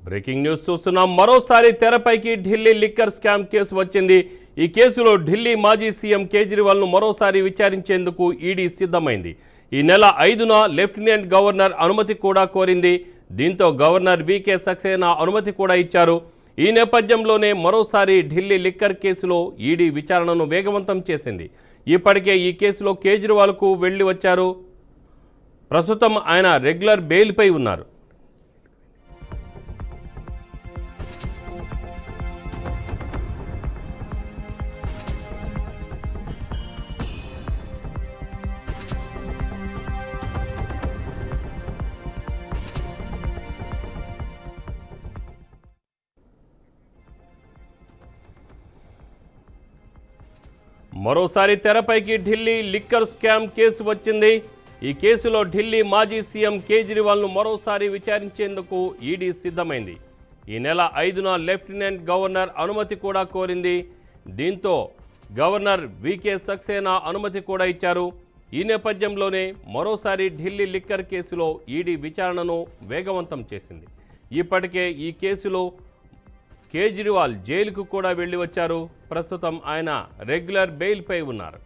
Breaking news చూస్తున్నాం. మరోసారి తెరపైకి ఢిల్లీ లిక్కర్ స్కామ్ కేసు వచ్చింది. ఈ కేసులో ఢిల్లీ మాజీ సీఎం కేజ్రీవాల్ను మరోసారి విచారించేందుకు ఈడీ సిద్ధమైంది. ఈ నెల 5న లెఫ్టినెంట్ గవర్నర్ అనుమతి కూడా కోరింది. దీంతో గవర్నర్ వీకే సక్సేనా అనుమతి కూడా ఇచ్చారు. ఈ నేపథ్యంలోనే మరోసారి ఢిల్లీ లిక్కర్ కేసులో ఈడీ విచారణను వేగవంతం చేసింది. ఇప్పటికే ఈ కేసులో కేజ్రీవాల్కు వెళ్లి వచ్చారు. ప్రస్తుతం ఆయన రెగ్యులర్ బెయిల్పై ఉన్నారు. మరోసారి తెరపైకి ఢిల్లీ లిక్కర్ స్కామ్ కేసు వచ్చింది. ఈ కేసులో ఢిల్లీ మాజీ సీఎం కేజ్రీవాల్ను మరోసారి విచారించేందుకు ఈడీ సిద్ధమైంది. ఈ నెల 5న లెఫ్టినెంట్ గవర్నర్ అనుమతి కూడా కోరింది. దీంతో గవర్నర్ వీకే సక్సేనా అనుమతి కూడా ఇచ్చారు. ఈ నేపథ్యంలోనే మరోసారి ఢిల్లీ లిక్కర్ కేసులో ఈడీ విచారణను వేగవంతం చేసింది. ఇప్పటికే ఈ కేసులో కేజ్రీవాల్ జైలుకు కూడా వెళ్లి వచ్చారు. ప్రస్తుతం ఆయన రెగ్యులర్ బెయిల్పై ఉన్నారు.